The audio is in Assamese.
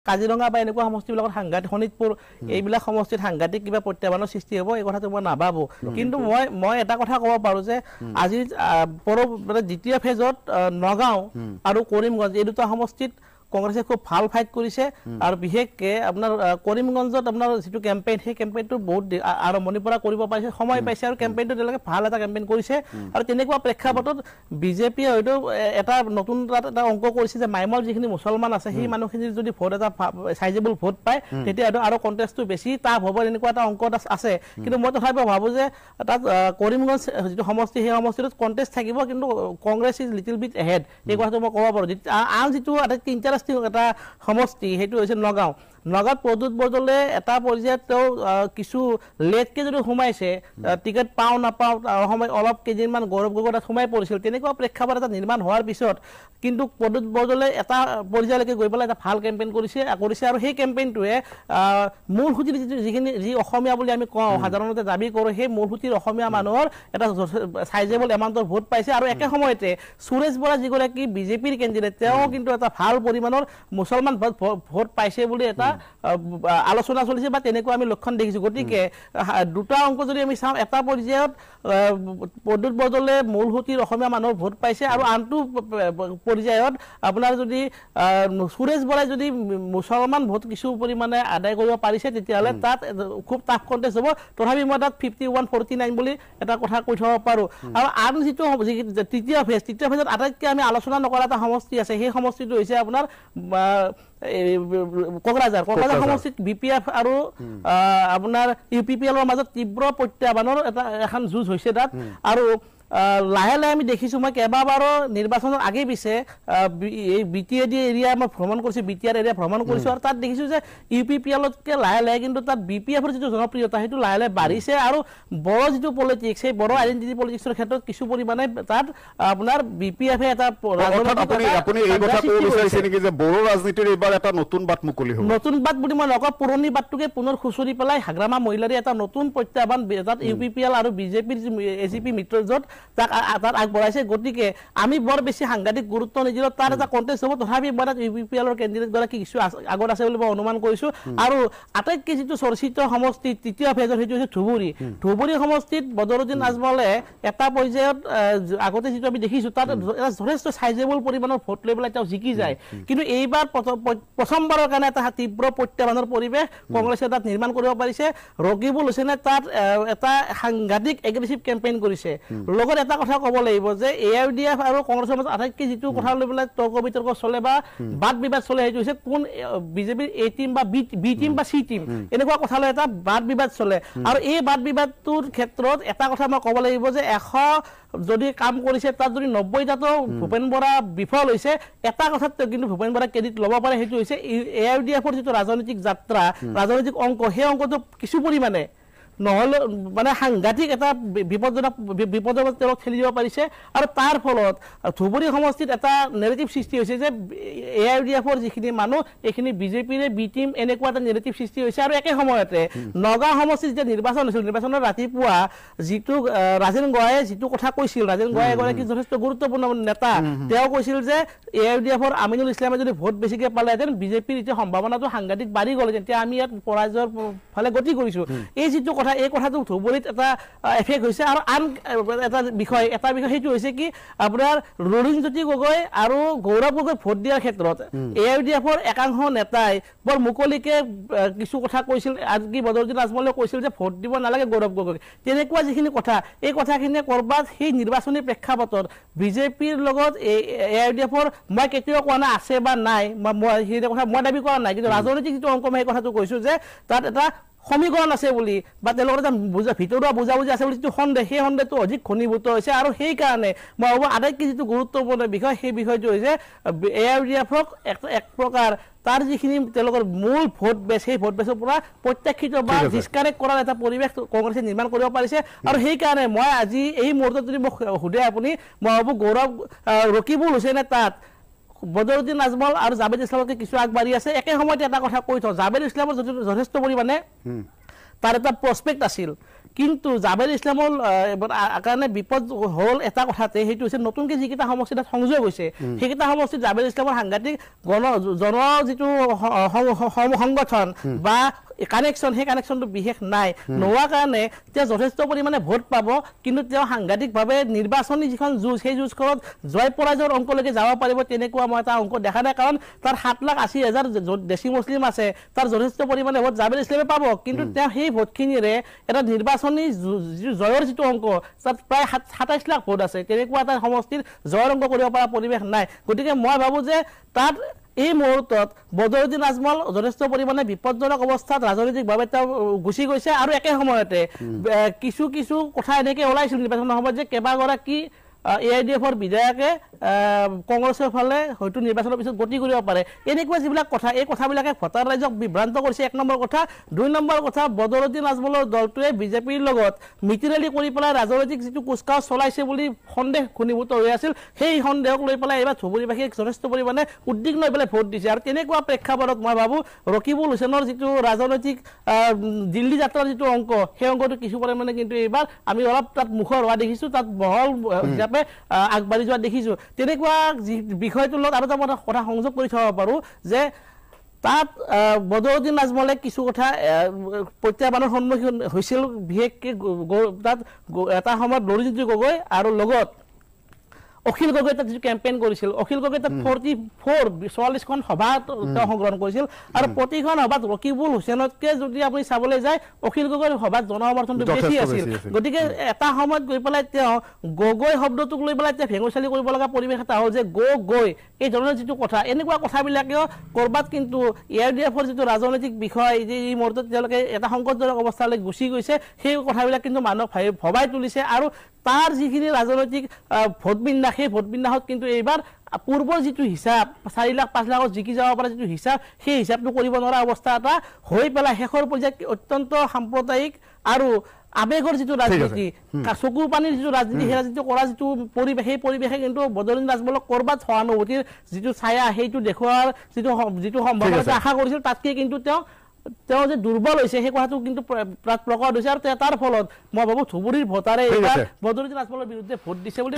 কাজিৰঙা বা এনেকুৱা সমষ্টিবিলাকত সাংঘাতিক শোণিতপুৰ এইবিলাক সমষ্টিত সাংঘাতিক কিবা প্ৰত্যাহ্বানৰ সৃষ্টি হ'ব এই কথাটো মই নাভাবোঁ কিন্তু মই এটা কথা ক'ব পাৰোঁ যে আজি মানে দ্বিতীয় ফেজত নগাঁও আৰু কৰিমগঞ্জ এই দুটা সমষ্টিত কংগ্ৰেছে খুব ভাল ফাইট কৰিছে আৰু বিশেষকৈ আপোনাৰ কৰিমগঞ্জত আপোনাৰ যিটো কেম্পেইন সেই কেম্পেইনটো বহুত আৰম্ভণিৰ পৰা কৰিব পাৰিছে সময় পাইছে আৰু কেম্পেইনটো তেওঁলোকে ভাল এটা কেম্পেইন কৰিছে আৰু তেনেকুৱা প্ৰেক্ষাপটত বিজেপিয়ে হয়তো এটা নতুন এটা অংক কৰিছে যে মাইমৰ যিখিনি মুছলমান আছে সেই মানুহখিনিৰ যদি ভোট এটা চাইজেবল ভোট পায় তেতিয়া হয়তো আৰু কণ্টেষ্টটো বেছি টাফ হ'ব এনেকুৱা এটা অংক আছে কিন্তু মই তথাপিও ভাবোঁ যে তাত কৰিমগঞ্জ যিটো সমষ্টি সেই সমষ্টিটোত কণ্টেষ্ট থাকিব কিন্তু Congress is little bit ahead এই কথাটো মই ক'ব পাৰোঁ আন যিটো আটাইতকৈ ইণ্টাৰেষ্টিং এটা সমষ্টি সেইটো হৈছে নগাঁও নগাঁৱত প্ৰদ্যুৎ বৰদলৈ এটা পৰ্যায়ত তেওঁ কিছু লেটকৈ যদি সোমাইছে টিকেট পাওঁ নাপাওঁ সময় অলপ কেইদিনমান গৌৰৱ গগৈ তাত সোমাই পৰিছিল তেনেকুৱা প্ৰেক্ষাপট এটা নিৰ্মাণ হোৱাৰ পিছত কিন্তু প্ৰদ্যুৎ বৰদলৈ এটা পৰ্যায়লৈকে গৈ পেলাই এটা ভাল কেম্পেইন কৰিছে আৰু সেই কেম্পেইনটোৱে মূল সুঁতিৰ যি অসমীয়া বুলি আমি কওঁ সাধাৰণতে দাবী কৰোঁ সেই মূল সুঁতিৰ অসমীয়া মানুহৰ এটা চাইজেবল এমাউণ্টৰ ভোট পাইছে আৰু একে সময়তে সুৰেশ বৰা যিগৰাকী বিজেপিৰ কেণ্ডিডেট তেওঁ কিন্তু এটা ভাল পৰিমাণৰ মুছলমান ভোট পাইছে বুলি এটা আলোচনা চলিছে বা তেনেকুৱা আমি লক্ষণ দেখিছোঁ গতিকে দুটা অংক যদি আমি চাওঁ এটা পৰ্যায়ত প্ৰদ্যুৎ বৰদলৈ মূল সুঁতিৰ অসমীয়া মানুহৰ ভোট পাইছে আৰু আনটো পৰ্যায়ত আপোনাৰ যদি সুৰেশ বৰাই যদি মুছলমান ভোট কিছু পৰিমাণে আদায় কৰিব পাৰিছে তেতিয়াহ'লে তাত খুব টাফ কণ্টেষ্ট হ'ব তথাপি মই তাত 51-49 বুলি এটা কথা কৈ থ'ব পাৰোঁ আৰু আন যিটো তৃতীয় ফেজত আটাইতকৈ আমি আলোচনা নকৰা এটা সমষ্টি আছে সেই সমষ্টিটো হৈছে আপোনাৰ কোকৰাঝাৰ সমষ্টিত BPF আৰু আপোনাৰ UPPLৰ মাজত তীব্ৰ প্ৰত্যাহ্বানৰ এখন যুঁজ হৈছে তাত আৰু লাহে লাহে আমি দেখিছোঁ মই কেইবাবাৰো নিৰ্বাচনৰ আগে পিছে এই BTAD এৰিয়া মই ভ্ৰমণ কৰিছোঁ BTR এৰিয়া ভ্ৰমণ কৰিছোঁ আৰু তাত দেখিছোঁ যে UPPLতকৈ লাহে লাহে কিন্তু তাত BPFৰ যিটো জনপ্ৰিয়তা সেইটো লাহে লাহে বাঢ়িছে আৰু বড়ো যিটো পলিটিক্স সেই বড়ো আইডেণ্টিটি পলিটিক্সৰ ক্ষেত্ৰত কিছু পৰিমাণে তাত আপোনাৰ BPFে এটা আপুনি এই কথা ক'ব বিচাৰিছে নেকি যে বড়ো ৰাজনীতিৰ এইবাৰ এটা নতুন বাট মুকলি হ'ব নতুন বাট বুলি মই নকওঁ পুৰণি বাটটোকে পুনৰ খুচৰি পেলাই হাগ্ৰামা মহিলাৰী এটা নতুন প্ৰত্যাহ্বান তাত UPPL আৰু বিজেপিৰ ACP মিত্ৰজোঁট তাক আগবঢ়াইছে গতিকে আমি বৰ বেছি সাংঘাতিক গুৰুত্ব নিদিলেও তাৰ এটা কণ্টেষ্ট হ'ব তথাপি মই তাত UPPLৰ কেণ্ডিডেটগৰাকী কিছু আগত আছে বুলি মই অনুমান কৰিছোঁ আৰু আটাইতকৈ যিটো চৰ্চিত সমষ্টি তৃতীয় ফেজৰ সেইটো হৈছে ধুবুৰী সমষ্টিত বদৰুদ্দিন আজমলে এটা পৰ্যায়ত আগতে যিটো আমি দেখিছোঁ তাত এটা যথেষ্ট চাইজেবল পৰিমাণৰ ভোট লৈ পেলাই তেওঁ জিকি যায় কিন্তু এইবাৰ প্ৰথমবাৰৰ কাৰণে এটা তীব্ৰ প্ৰত্যাহ্বানৰ পৰিৱেশ কংগ্ৰেছে তাত নিৰ্মাণ কৰিব পাৰিছে ৰকিবুল হুছেইনে তাত এটা সাংঘাতিক এগ্ৰেছিভ কেম্পেইন কৰিছে লগত এটা কথা ক'ব লাগিব যে AIUDF আৰু কংগ্ৰেছৰ মাজত আটাইতকৈ যিটো কথা লৈ পেলাই তৰ্ক বিতৰ্ক চলে বা বাদ বিবাদ চলে সেইটো হৈছে কোন বিজেপিৰ A টিম বা B টিম বা C টিম এনেকুৱা কথা লৈ এটা বাদ বিবাদ চলে আৰু এই বাদ বিবাদটোৰ ক্ষেত্ৰত এটা কথা মই ক'ব লাগিব যে 100 যদি কাম কৰিছে তাত যদি 90টাতো ভূপেন বৰা বিফল হৈছে এটা কথাত কিন্তু ভূপেন বৰা ক্ৰেডিট ল'ব পাৰে সেইটো হৈছে AIUDFৰ যিটো ৰাজনৈতিক যাত্ৰা ৰাজনৈতিক অংক সেই অংকটো কিছু পৰিমাণে নহ'লে মানে সাংঘাতিক এটা বিপদৰ তেওঁক ঠেলি দিব পাৰিছে আৰু তাৰ ফলত ধুবুৰী সমষ্টিত এটা নেৰেটিভ সৃষ্টি হৈছে যে AIUDFৰ যিখিনি মানুহ এইখিনি বিজেপিৰে B টিম এনেকুৱা এটা নেৰেটিভ সৃষ্টি হৈছে আৰু একে সময়তে নগাঁও সমষ্টিত যেতিয়া নিৰ্বাচন হৈছিল নিৰ্বাচনৰ ৰাতিপুৱা যিটো ৰাজেন গোহাঁয়ে যিটো কথা কৈছিল ৰাজেন গোহাঁয়ে এগৰাকী যথেষ্ট গুৰুত্বপূৰ্ণ নেতা তেওঁ কৈছিল যে AIUDFৰ আমিনুল ইছলামে যদি ভোট বেছিকৈ পালেহেঁতেন বিজেপিৰ এতিয়া সম্ভাৱনাটো সাংঘাতিক বাঢ়ি গ'ল তেতিয়া আমি ইয়াত পৰাজয়ৰ ফালে গতি কৰিছোঁ এই যিটো কথা এই কথাটো ধুবুৰীত এটা এফেক্ট হৈছে আৰু আন এটা বিষয় সেইটো হৈছে কি আপোনাৰ ৰুণজ্যোতি গগৈ আৰু গৌৰৱ গগৈ ভোট দিয়াৰ ক্ষেত্ৰত AIUDFৰ একাংশ নেতাই বৰ মুকলিকে কিছু কথা কৈছিল আনকি বদৰুদ্দিন আজমলে কৈছিল যে ভোট দিব নালাগে গৌৰৱ গগৈ তেনেকুৱা যিখিনি কথা এই কথাখিনিয়ে ক'ৰবাত সেই নিৰ্বাচনী প্ৰেক্ষাপটত বিজেপিৰ লগত AIUDFৰ মই কেতিয়াও কোৱা নাই আছে বা নাই সেই কথা মই দাবী কৰা নাই কিন্তু ৰাজনৈতিক যিটো অংক মই সেই কথাটো কৈছোঁ যে তাত এটা সমীকৰণ আছে বুলি বা তেওঁলোকৰ এটা ভিতৰুৱা বুজাবুজি আছে বুলি যিটো সন্দেহ সেই সন্দেহটো অধিক ঘনীভূত হৈছে আৰু সেইকাৰণে মই ভাবোঁ আটাইতকৈ যিটো গুৰুত্বপূৰ্ণ বিষয় সেই বিষয়টো হৈছে AIUDFক এক প্ৰকাৰ তাৰ যিখিনি তেওঁলোকৰ মূল ভোট বেচ সেই ভোট বেচৰ পৰা প্ৰত্যাখ্যিত বা ডিছকানেক্ট কৰাৰ এটা পৰিৱেশ কংগ্ৰেছে নিৰ্মাণ কৰিব পাৰিছে আৰু সেইকাৰণে মই আজি এই মুহূৰ্তত যদি মোক সোধে আপুনি মই ভাবোঁ ৰকিবুল হুছেইনে তাত বদৰুদ্দিন আজমল আৰু জাভেদ ইছলামকে কিছু আগবাঢ়ি আছে একে সময়তে এটা কথা কৈ থওঁ জাভেদ ইছলামৰ যথেষ্ট পৰিমাণে তাৰ এটা প্ৰস্পেক্ট আছিল কিন্তু জাবেৰ ইছলামৰ কাৰণে বিপদ হ'ল এটা কথাতে, সেইটো হৈছে নতুনকৈ যিকেইটা সমষ্টি তাত সংযোগ হৈছে সেইকেইটা সমষ্টিত জাবেৰ ইছলামৰ সাংঘাতিক জন যিটো সংগঠন বা কানেকশ্যন, সেই কানেকশ্যনটো বিশেষ নাই, নোহোৱাৰ কাৰণে তেওঁ যথেষ্ট পৰিমাণে ভোট পাব, কিন্তু তেওঁ সাংঘাতিকভাৱে নিৰ্বাচনী যিখন যুঁজ সেই যুঁজখনত জয় পৰাজয়ৰ অংকলৈকে যাব পাৰিব তেনেকুৱা মই এটা অংক দেখা নাই। কাৰণ তাৰ 7,80,000 দেশী মুছলিম আছে, তাৰ যথেষ্ট পৰিমাণে ভোট জাবেৰ ইছলামে পাব, কিন্তু তেওঁ সেই ভোটখিনিৰে এটা নিৰ্বাচনী জয়ৰ যিটো অংক তাত প্ৰায় 27 লাখ ভোট আছে, তেনেকুৱা এটা সমষ্টিৰ জয়ৰ অংক কৰিব পৰা পৰিৱেশ নাই। গতিকে মই ভাবোঁ যে তাত এই মুহূৰ্তত বদৰুদ্দিন আজমল যথেষ্ট পৰিমাণে বিপদজনক অৱস্থাত ৰাজনৈতিকভাৱে তেওঁ গুচি গৈছে। আৰু একে সময়তে কিছু কথা এনেকৈ ওলাইছিল নিৰ্বাচনৰ সময়ত যে কেইবাগৰাকী AIDFৰ বিধায়কে কংগ্ৰেছৰ ফালে হয়তো নিৰ্বাচনৰ পিছত গতি কৰিব পাৰে, এনেকুৱা যিবিলাক কথা, এই কথাবিলাকে ভোটাৰ ৰাইজক বিভ্ৰান্ত কৰিছে, 1 নম্বৰ কথা। 2 নম্বৰ কথা, বদৰুদ্দিন আজমলৰ দলটোৱে বিজেপিৰ লগত মিতিৰালি কৰি পেলাই ৰাজনৈতিক যিটো কুচকাৱাজ চলাইছে বুলি সন্দেহ ঘনীভূত হৈ আছিল, সেই সন্দেহক লৈ পেলাই এইবাৰ ধুবুৰীবাসীয়ে যথেষ্ট পৰিমাণে উদ্বিগ্ন হৈ পেলাই ভোট দিছে। আৰু তেনেকুৱা প্ৰেক্ষাপটত মই ভাবোঁ ৰকিবুল হুছেইনৰ যিটো ৰাজনৈতিক দিল্লী যাত্ৰাৰ যিটো অংক, সেই অংকটো কিছু পৰিমাণে কিন্তু এইবাৰ আমি অলপ তাত মুখৰ হোৱা দেখিছোঁ, তাত বহল আগবাঢ়ি যোৱা দেখিছোঁ। তেনেকুৱা বিষয়টোৰ লগত আৰু এটা কথা সংযোগ কৰি থব পাৰোঁ যে তাত বদৰুদ্দিন আজমলে কিছু কথা প্ৰত্যাহ্বানৰ সন্মুখীন হৈছিল, বিশেষকৈ তাত এটা সময়ত লৰিজিৎ গগৈ আৰু লগত অখিল গগৈ তাত যিটো কেম্পেইন কৰিছিল, অখিল গগৈ তাত 44খন সভা তেওঁ অংশগ্ৰহণ কৰিছিল, আৰু প্ৰতিখন সভাত ৰকিবুল হুছেইনতকৈ যদি আপুনি চাবলৈ যায় অখিল গগৈৰ সভাত জনসমৰ্থনটো বেছি আছিল। গতিকে এটা সময়ত গৈ পেলাই তেওঁ গগৈ শব্দটোক লৈ পেলাই তেওঁ ভেঙুচালি কৰিব লগা পৰিৱেশ এটা হ'ল যে গৈ এই ধৰণৰ যিটো কথা, এনেকুৱা কথাবিলাকেও ক'ৰবাত কিন্তু AIDFৰ যিটো ৰাজনৈতিক বিষয় যে এই মুহূৰ্তত তেওঁলোকে এটা সংকটজনক অৱস্থালৈ গুচি গৈছে, সেই কথাবিলাক কিন্তু মানুহক ভবাই তুলিছে। আৰু তাৰ যিখিনি ৰাজনৈতিক ভোটবিন্যাস, সেই ভোটবিন্যাসত কিন্তু এইবাৰ পূৰ্বৰ যিটো হিচাপ 4 লাখ 5 লাখত জিকি যাব পৰা যিটো হিচাপ, সেই হিচাপটো কৰিব নোৱাৰা অৱস্থা এটা হৈ পেলাই শেষৰ পৰ্যায়ত অত্যন্ত সাম্প্ৰদায়িক আৰু আবেগৰ যিটো ৰাজনীতি, চকুৰ পানীৰ যিটো ৰাজনীতি, সেই ৰাজনীতি কৰা যিটো পৰিৱেশ, সেই পৰিৱেশে কিন্তু বদৰুদ্দিন আজমলক ক'ৰবাত সহানুভূতিৰ যিটো ছায়া সেইটো দেখুওৱাৰ যিটো সম্ভাৱনা আশা কৰিছিল, তাতকৈ কিন্তু তেওঁ যে দুৰ্বল হৈছে সেই কথাটো কিন্তু প্ৰকট হৈছে। আৰু তাৰ ফলত মই ভাবোঁ ধুবুৰীৰ ভোটাৰে এইবাৰ বদৰুদ্দিন আজমলৰ বিৰুদ্ধে ভোট দিছে বুলি